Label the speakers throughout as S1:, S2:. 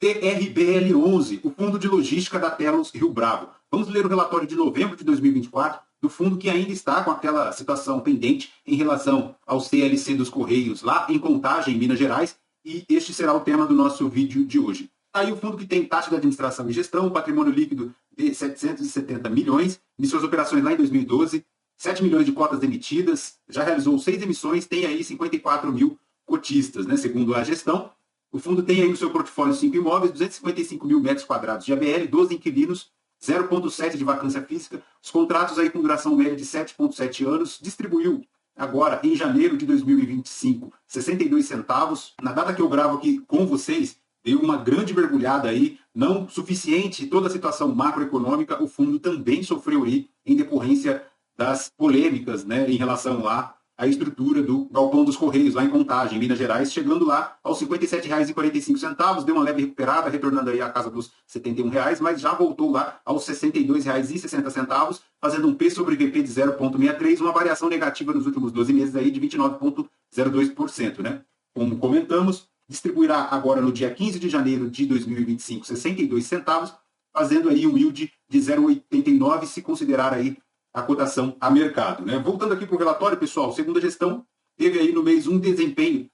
S1: TRBL11, o Fundo de Logística da Telos Rio Bravo. Vamos ler o relatório de novembro de 2024 do fundo que ainda está com aquela situação pendente em relação ao CLC dos Correios lá em Contagem, em Minas Gerais, e este será o tema do nosso vídeo de hoje. Aí o fundo que tem taxa de administração e gestão, patrimônio líquido de 770 milhões, iniciou as operações lá em 2012, 7 milhões de cotas emitidas, já realizou 6 emissões, tem aí 54 mil cotistas, né, segundo a gestão. O fundo tem aí no seu portfólio 5 imóveis, 255 mil metros quadrados de ABL, 12 inquilinos, 0,7 de vacância física, os contratos aí com duração média de 7,7 anos, distribuiu agora em janeiro de 2025 62 centavos. Na data que eu gravo aqui com vocês, deu uma grande mergulhada aí, não suficiente toda a situação macroeconômica, o fundo também sofreu aí em decorrência das polêmicas, né, em relação lá à estrutura do galpão dos Correios, lá em Contagem, Minas Gerais, chegando lá aos R$ 57,45, deu uma leve recuperada, retornando aí à casa dos R$ 71, mas já voltou lá aos R$ 62,60, fazendo um P sobre VP de 0,63, uma variação negativa nos últimos 12 meses aí de 29,02%, né? Como comentamos, distribuirá agora no dia 15 de janeiro de 2025 62 centavos, fazendo aí um yield de 0,89 se considerar aí a cotação a mercado, né? Voltando aqui para o relatório, pessoal, segundo a gestão, teve aí no mês um desempenho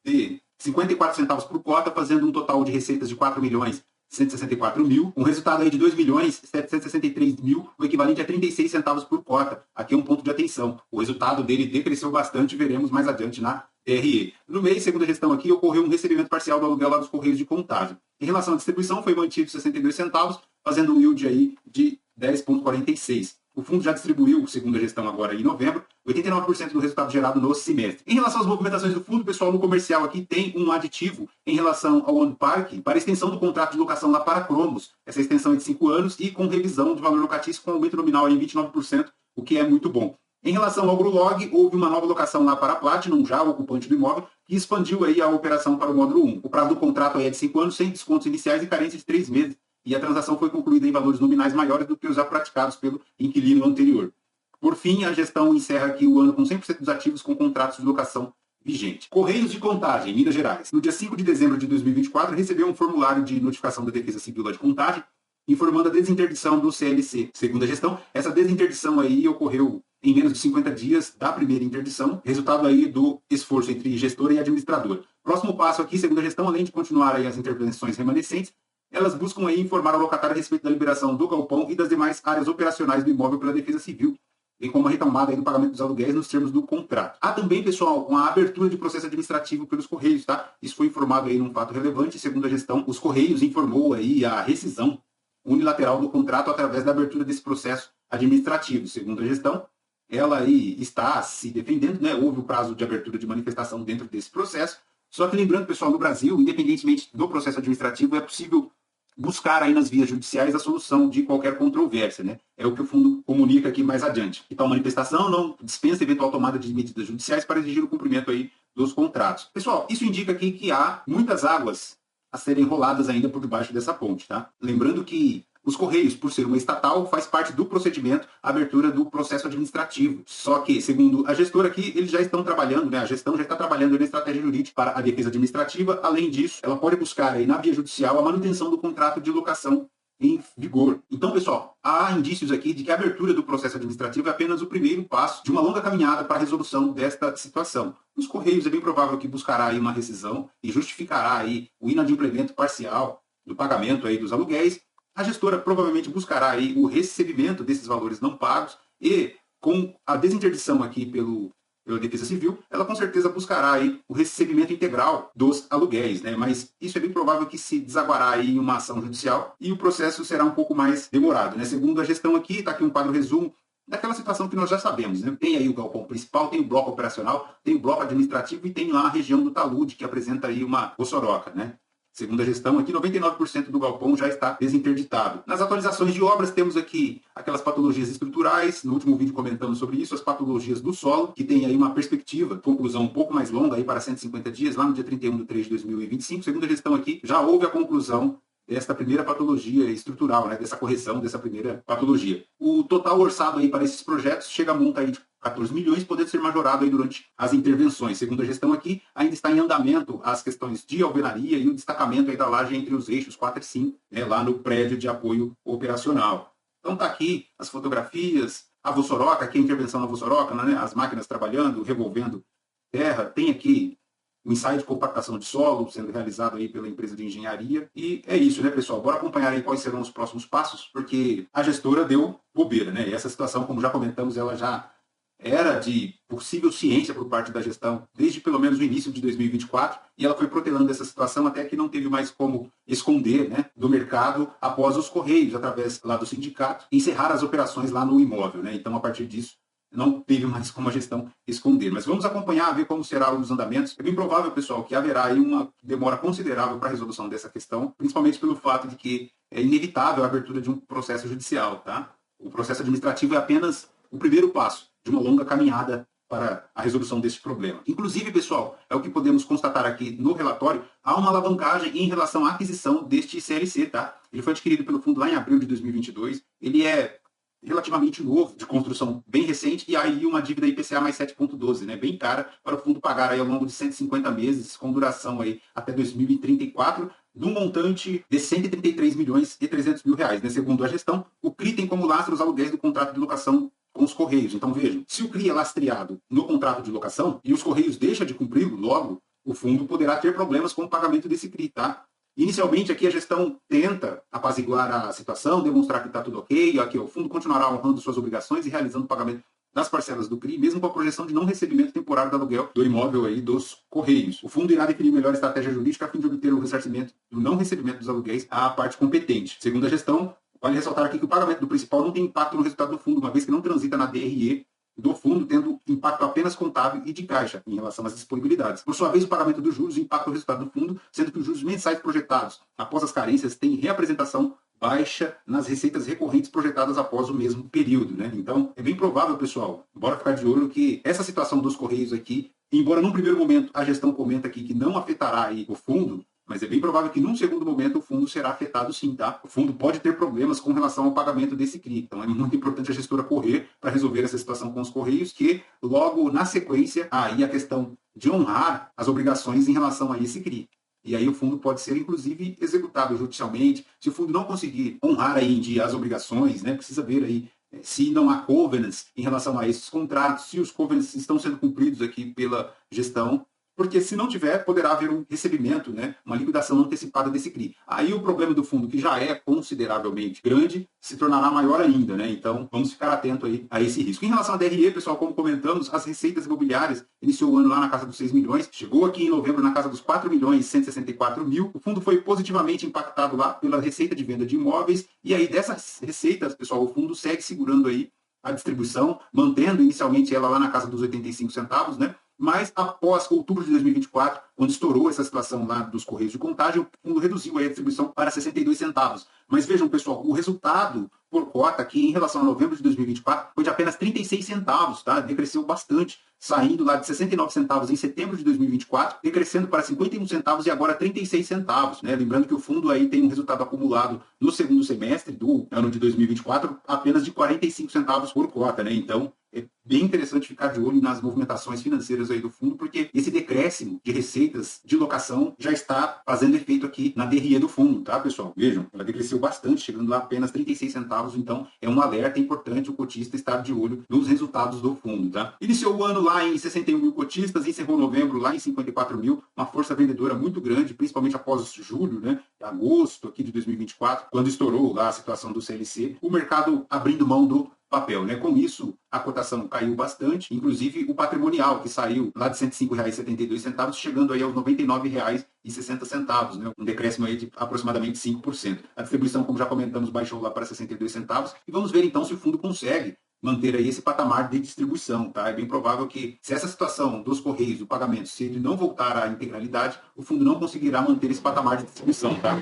S1: de 54 centavos por cota, fazendo um total de receitas de 4 milhões 164 mil, um resultado aí de 2 milhões 763 mil, o equivalente a 36 centavos por cota. Aqui é um ponto de atenção. O resultado dele decresceu bastante, veremos mais adiante na TRE. No mês, segundo a gestão aqui, ocorreu um recebimento parcial do aluguel lá dos Correios de Contagem. Em relação à distribuição, foi mantido 62 centavos, fazendo um yield aí de 10,46. O fundo já distribuiu, segundo a gestão agora em novembro, 89% do resultado gerado no semestre. Em relação às movimentações do fundo, pessoal, no comercial aqui tem um aditivo em relação ao OnePark para a extensão do contrato de locação lá para Cromos. Essa extensão é de 5 anos e com revisão de valor locatício com aumento nominal em 29%, o que é muito bom. Em relação ao Grolog, houve uma nova locação lá para a Platinum, já o ocupante do imóvel, que expandiu aí a operação para o módulo 1. O prazo do contrato aí é de 5 anos, sem descontos iniciais e carência de 3 meses. E a transação foi concluída em valores nominais maiores do que os já praticados pelo inquilino anterior. Por fim, a gestão encerra aqui o ano com 100% dos ativos com contratos de locação vigente. Correios de Contagem, Minas Gerais. No dia 5 de dezembro de 2024, recebeu um formulário de notificação da Defesa Civil lá de Contagem, informando a desinterdição do CLC. Segundo a gestão, essa desinterdição aí ocorreu em menos de 50 dias da primeira interdição, resultado aí do esforço entre gestora e administradora. Próximo passo aqui, segundo a gestão, além de continuar aí as intervenções remanescentes, elas buscam aí informar ao locatário a respeito da liberação do galpão e das demais áreas operacionais do imóvel pela Defesa Civil, bem como a retomada aí do pagamento dos aluguéis nos termos do contrato. Há também, pessoal, uma abertura de processo administrativo pelos Correios, tá? Isso foi informado aí num fato relevante, segundo a gestão, os Correios informou aí a rescisão unilateral do contrato através da abertura desse processo administrativo. Segundo a gestão, ela aí está se defendendo, né? Houve o prazo de abertura de manifestação dentro desse processo. Só que lembrando, pessoal, no Brasil, independentemente do processo administrativo, é possível buscar aí nas vias judiciais a solução de qualquer controvérsia, né? É o que o fundo comunica aqui mais adiante. Que tal manifestação não dispensa eventual tomada de medidas judiciais para exigir o cumprimento aí dos contratos. Pessoal, isso indica aqui que há muitas águas a serem roladas ainda por debaixo dessa ponte, tá? Lembrando que os Correios, por ser uma estatal, faz parte do procedimento a abertura do processo administrativo. Só que, segundo a gestora aqui, eles já estão trabalhando, né? A gestão já está trabalhando na estratégia jurídica para a defesa administrativa. Além disso, ela pode buscar aí na via judicial a manutenção do contrato de locação em vigor. Então, pessoal, há indícios aqui de que a abertura do processo administrativo é apenas o primeiro passo de uma longa caminhada para a resolução desta situação. Os Correios é bem provável que buscará aí uma rescisão e justificará aí o inadimplemento parcial do pagamento aí dos aluguéis. A gestora provavelmente buscará aí o recebimento desses valores não pagos e, com a desinterdição aqui pela Defesa Civil, ela com certeza buscará aí o recebimento integral dos aluguéis, né? Mas isso é bem provável que se desaguará aí em uma ação judicial e o processo será um pouco mais demorado, né? Segundo a gestão aqui, está aqui um quadro resumo daquela situação que nós já sabemos, né? Tem aí o galpão principal, tem o bloco operacional, tem o bloco administrativo e tem lá a região do talude, que apresenta aí uma bossoroca, né? Segundo a gestão, aqui 99% do galpão já está desinterditado. Nas atualizações de obras, temos aqui aquelas patologias estruturais. No último vídeo comentamos sobre isso, as patologias do solo, que tem aí uma perspectiva, conclusão um pouco mais longa aí para 150 dias, lá no dia 31 de 3 de 2025. Segundo a gestão aqui, já houve a conclusão desta primeira patologia estrutural, né, dessa correção dessa primeira patologia. O total orçado aí para esses projetos chega a monta aí de 14 milhões, podendo ser majorado aí durante as intervenções. Segundo a gestão aqui, ainda está em andamento as questões de alvenaria e o destacamento aí da laje entre os eixos 4 e 5, né, lá no prédio de apoio operacional. Então tá aqui as fotografias, a Vossoroca, aqui a intervenção na Vossoroca, né, as máquinas trabalhando, revolvendo terra. Tem aqui o ensaio de compactação de solo sendo realizado aí pela empresa de engenharia. E é isso, né, pessoal? Bora acompanhar aí quais serão os próximos passos, porque a gestora deu bobeira, né? E essa situação, como já comentamos, ela já era de possível ciência por parte da gestão desde pelo menos o início de 2024, e ela foi protelando essa situação até que não teve mais como esconder, né, do mercado após os Correios, através lá do sindicato, encerrar as operações lá no imóvel, né? Então, a partir disso, não teve mais como a gestão esconder. Mas vamos acompanhar, ver como serão os andamentos. É bem provável, pessoal, que haverá aí uma demora considerável para a resolução dessa questão, principalmente pelo fato de que é inevitável a abertura de um processo judicial, tá? O processo administrativo é apenas o primeiro passo de uma longa caminhada para a resolução desse problema. Inclusive, pessoal, é o que podemos constatar aqui no relatório, há uma alavancagem em relação à aquisição deste CLC, tá? Ele foi adquirido pelo fundo lá em abril de 2022, ele é relativamente novo, de construção bem recente, e aí uma dívida IPCA mais 7,12, né, bem cara, para o fundo pagar aí ao longo de 150 meses, com duração aí até 2034, de um montante de 133 milhões e 300 mil reais. Né? Segundo a gestão, o CRI tem como lastro os aluguéis do contrato de locação com os Correios. Então vejam, se o CRI é lastreado no contrato de locação e os Correios deixam de cumpri-lo, logo o fundo poderá ter problemas com o pagamento desse CRI, tá? Inicialmente, aqui a gestão tenta apaziguar a situação, demonstrar que está tudo ok, aqui o fundo continuará honrando suas obrigações e realizando o pagamento das parcelas do CRI, mesmo com a projeção de não recebimento temporário do aluguel do imóvel aí dos Correios. O fundo irá definir melhor estratégia jurídica a fim de obter o ressarcimento do não recebimento dos aluguéis à parte competente. Segundo a gestão, vale ressaltar aqui que o pagamento do principal não tem impacto no resultado do fundo, uma vez que não transita na DRE do fundo, tendo impacto apenas contábil e de caixa em relação às disponibilidades. Por sua vez, o pagamento dos juros impacta o resultado do fundo, sendo que os juros mensais projetados após as carências têm reapresentação baixa nas receitas recorrentes projetadas após o mesmo período, né? Então, é bem provável, pessoal, bora ficar de olho que essa situação dos Correios aqui, embora num primeiro momento a gestão comenta aqui que não afetará aí o fundo, mas é bem provável que num segundo momento o fundo será afetado sim, tá? O fundo pode ter problemas com relação ao pagamento desse CRI. Então é muito importante a gestora correr para resolver essa situação com os Correios, que logo na sequência, aí a questão de honrar as obrigações em relação a esse CRI. E aí o fundo pode ser, inclusive, executado judicialmente. Se o fundo não conseguir honrar aí em dia as obrigações, né, precisa ver aí se não há covenants em relação a esses contratos, se os covenants estão sendo cumpridos aqui pela gestão, porque se não tiver, poderá haver um recebimento, né, uma liquidação antecipada desse CRI. Aí o problema do fundo, que já é consideravelmente grande, se tornará maior ainda, né? Então, vamos ficar atento aí a esse risco. Em relação à DRE, pessoal, como comentamos, as receitas imobiliárias iniciou o ano lá na casa dos 6 milhões, chegou aqui em novembro na casa dos 4 milhões e 164 mil. O fundo foi positivamente impactado lá pela receita de venda de imóveis, e aí dessas receitas, pessoal, o fundo segue segurando aí a distribuição, mantendo inicialmente ela lá na casa dos 85 centavos, né? Mas após outubro de 2024, quando estourou essa situação lá dos Correios de Contagem, o fundo reduziu a distribuição para 62 centavos. Mas vejam, pessoal, o resultado por cota aqui em relação a novembro de 2024 foi de apenas 36 centavos, tá? Decresceu bastante, saindo lá de 69 centavos em setembro de 2024, decrescendo para 51 centavos e agora 36 centavos, né? Lembrando que o fundo aí tem um resultado acumulado no segundo semestre do ano de 2024 apenas de 45 centavos por cota, né? Então, é bem interessante ficar de olho nas movimentações financeiras aí do fundo, porque esse decréscimo de receitas de locação já está fazendo efeito aqui na DRE do fundo, tá, pessoal? Vejam, ela decresceu bastante, chegando lá apenas 36 centavos, então é um alerta importante o cotista estar de olho nos resultados do fundo, tá? Iniciou o ano lá em 61 mil cotistas, encerrou novembro lá em 54 mil, uma força vendedora muito grande, principalmente após julho, né, agosto aqui de 2024, quando estourou lá a situação do CLC, o mercado abrindo mão do papel, né? Com isso, a cotação caiu bastante, inclusive o patrimonial, que saiu lá de R$ 105,72, chegando aí aos R$ 99,60, né? Um decréscimo aí de aproximadamente 5%. A distribuição, como já comentamos, baixou lá para 62 centavos, e vamos ver então se o fundo consegue manter aí esse patamar de distribuição, tá? É bem provável que, se essa situação dos Correios, do pagamento, se ele não voltar à integralidade, o fundo não conseguirá manter esse patamar de distribuição, tá?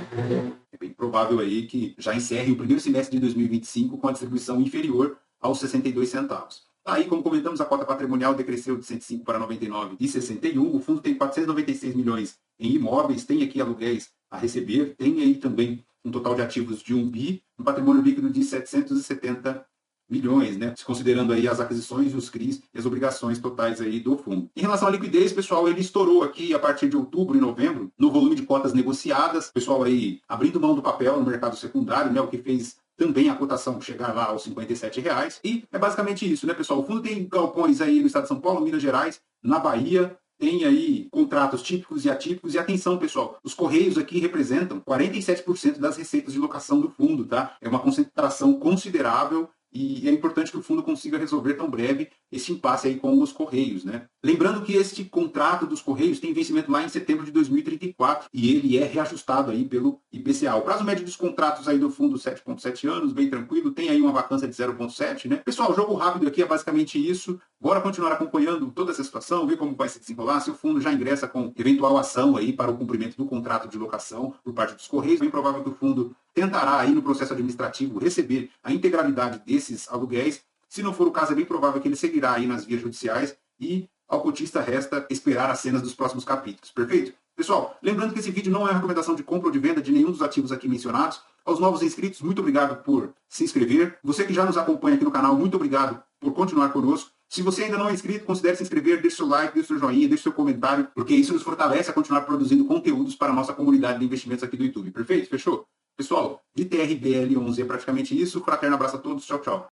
S1: É bem provável aí que já encerre o primeiro semestre de 2025 com a distribuição inferior aos 62 centavos. Aí, como comentamos, a cota patrimonial decresceu de 105 para 99,61. O fundo tem 496 milhões em imóveis, tem aqui aluguéis a receber, tem aí também um total de ativos de 1 bi, um patrimônio líquido de 770 milhões, né? Considerando aí as aquisições, os CRIs e as obrigações totais aí do fundo. Em relação à liquidez, pessoal, ele estourou aqui a partir de outubro e novembro no volume de cotas negociadas, pessoal aí abrindo mão do papel no mercado secundário, né? O que fez também a cotação chegar lá aos R$ 57. E é basicamente isso, né, pessoal? O fundo tem galpões aí no estado de São Paulo, Minas Gerais, na Bahia, tem aí contratos típicos e atípicos. E atenção, pessoal, os Correios aqui representam 47% das receitas de locação do fundo, tá? É uma concentração considerável e é importante que o fundo consiga resolver tão breve esse impasse aí com os Correios, né? Lembrando que este contrato dos Correios tem vencimento lá em setembro de 2034 e ele é reajustado aí pelo IPCA. O prazo médio dos contratos aí do fundo 7,7 anos, bem tranquilo, tem aí uma vacância de 0,7, né? Pessoal, o jogo rápido aqui é basicamente isso. Bora continuar acompanhando toda essa situação, ver como vai se desenrolar, se o fundo já ingressa com eventual ação aí para o cumprimento do contrato de locação por parte dos Correios. Bem provável que o fundo tentará aí no processo administrativo receber a integralidade desses aluguéis. Se não for o caso, é bem provável que ele seguirá aí nas vias judiciais e ao cotista resta esperar as cenas dos próximos capítulos. Perfeito? Pessoal, lembrando que esse vídeo não é uma recomendação de compra ou de venda de nenhum dos ativos aqui mencionados. Aos novos inscritos, muito obrigado por se inscrever. Você que já nos acompanha aqui no canal, muito obrigado por continuar conosco. Se você ainda não é inscrito, considere se inscrever, deixe seu like, deixe seu joinha, deixe seu comentário, porque isso nos fortalece a continuar produzindo conteúdos para a nossa comunidade de investimentos aqui do YouTube. Perfeito? Fechou? Pessoal, de TRBL11 é praticamente isso. Fraterno abraço a todos. Tchau, tchau.